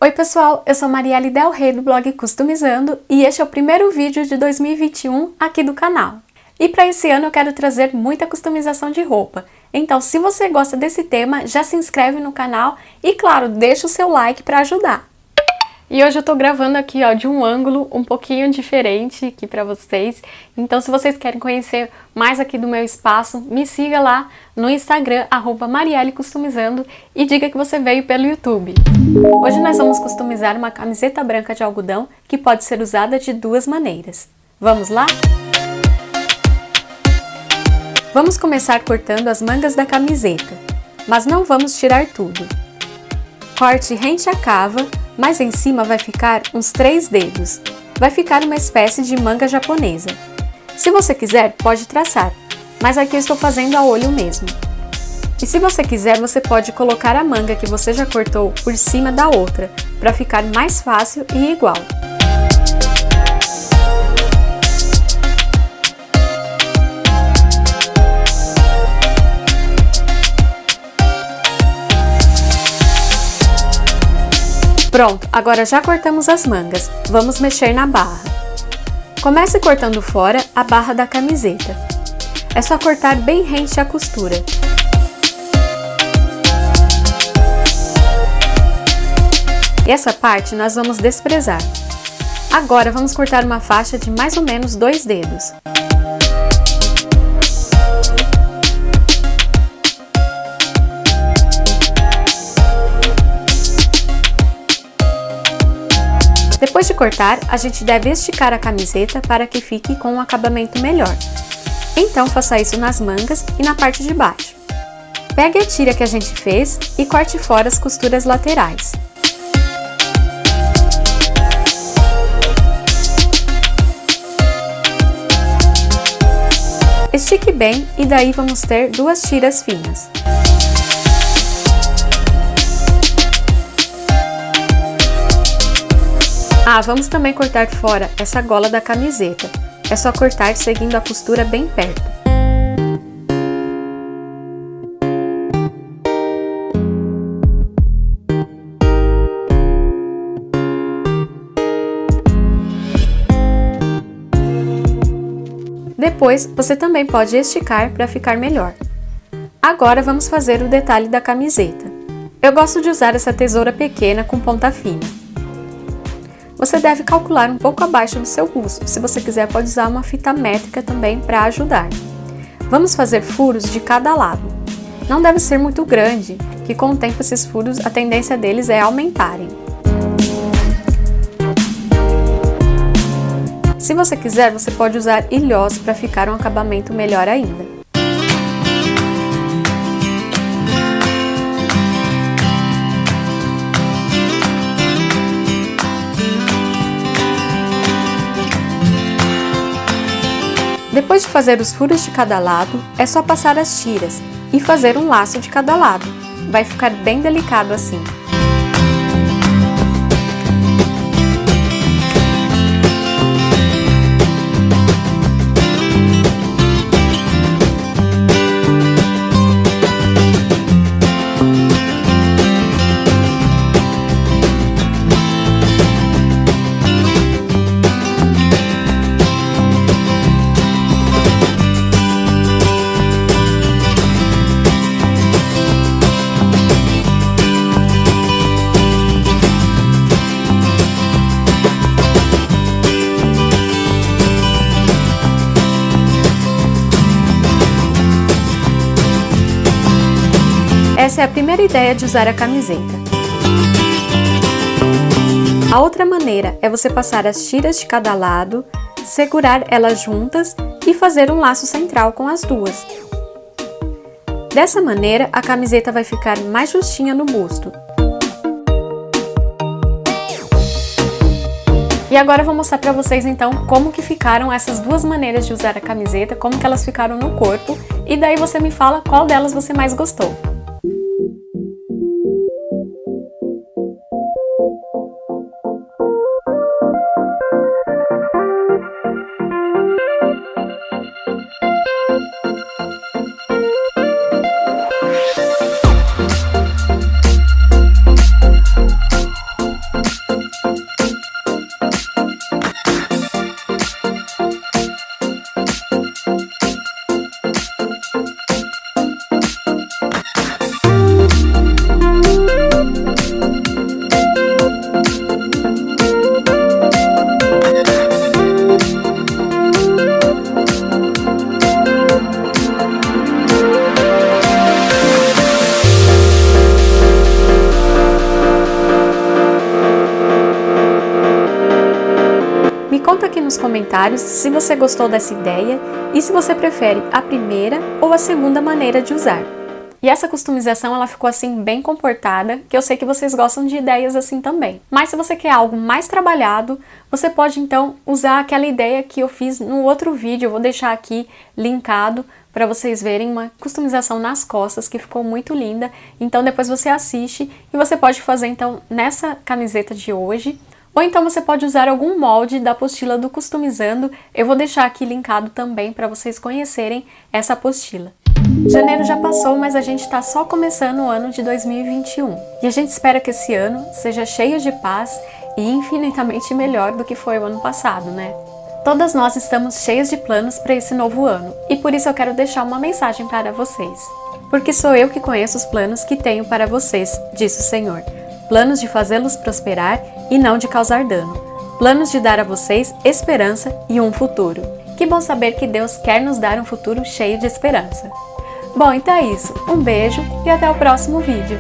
Oi pessoal, eu sou Marielle Del Rey do blog Customizando e este é o primeiro vídeo de 2021 aqui do canal. E para esse ano eu quero trazer muita customização de roupa, então se você gosta desse tema, já se inscreve no canal e claro, deixa o seu like para ajudar. E hoje eu tô gravando aqui de um ângulo um pouquinho diferente aqui pra vocês. Então se vocês querem conhecer mais aqui do meu espaço, me siga lá no Instagram, @mariellecustomizando e diga que você veio pelo YouTube. Hoje nós vamos customizar uma camiseta branca de algodão que pode ser usada de duas maneiras. Vamos lá? Vamos começar cortando as mangas da camiseta, mas não vamos tirar tudo. Corte rente à cava, mas em cima vai ficar uns 3 dedos. Vai ficar uma espécie de manga japonesa. Se você quiser, pode traçar, mas aqui eu estou fazendo a olho mesmo. E se você quiser, você pode colocar a manga que você já cortou por cima da outra, para ficar mais fácil e igual. Pronto, agora já cortamos as mangas, vamos mexer na barra. Comece cortando fora a barra da camiseta. É só cortar bem rente à costura. E essa parte nós vamos desprezar. Agora vamos cortar uma faixa de mais ou menos 2 dedos. Depois de cortar, a gente deve esticar a camiseta para que fique com um acabamento melhor. Então faça isso nas mangas e na parte de baixo. Pegue a tira que a gente fez e corte fora as costuras laterais. Estique bem e daí vamos ter 2 tiras finas. Vamos também cortar fora essa gola da camiseta. É só cortar seguindo a costura bem perto. Depois, você também pode esticar para ficar melhor. Agora vamos fazer o detalhe da camiseta. Eu gosto de usar essa tesoura pequena com ponta fina. Você deve calcular um pouco abaixo do seu busto, se você quiser pode usar uma fita métrica também para ajudar. Vamos fazer furos de cada lado. Não deve ser muito grande, que com o tempo esses furos, a tendência deles é aumentarem. Se você quiser, você pode usar ilhós para ficar um acabamento melhor ainda. Depois de fazer os furos de cada lado, é só passar as tiras e fazer um laço de cada lado. Vai ficar bem delicado assim. Essa é a primeira ideia de usar a camiseta. A outra maneira é você passar as tiras de cada lado, segurar elas juntas e fazer um laço central com as duas. Dessa maneira, a camiseta vai ficar mais justinha no busto. E agora eu vou mostrar para vocês então como que ficaram essas duas maneiras de usar a camiseta, como que elas ficaram no corpo, e daí você me fala qual delas você mais gostou. comentários se você gostou dessa ideia e se você prefere a primeira ou a segunda maneira de usar. E essa customização ela ficou assim bem comportada, que eu sei que vocês gostam de ideias assim também. Mas se você quer algo mais trabalhado, você pode então usar aquela ideia que eu fiz no outro vídeo, eu vou deixar aqui linkado para vocês verem uma customização nas costas que ficou muito linda. Então depois você assiste e você pode fazer então nessa camiseta de hoje. Ou então você pode usar algum molde da apostila do Customizando, eu vou deixar aqui linkado também para vocês conhecerem essa apostila. Janeiro já passou, mas a gente está só começando o ano de 2021. E a gente espera que esse ano seja cheio de paz e infinitamente melhor do que foi o ano passado, né? Todas nós estamos cheias de planos para esse novo ano, e por isso eu quero deixar uma mensagem para vocês. Porque sou eu que conheço os planos que tenho para vocês, disse o Senhor. Planos de fazê-los prosperar e não de causar dano. Planos de dar a vocês esperança e um futuro. Que bom saber que Deus quer nos dar um futuro cheio de esperança. Bom, então é isso. Um beijo e até o próximo vídeo.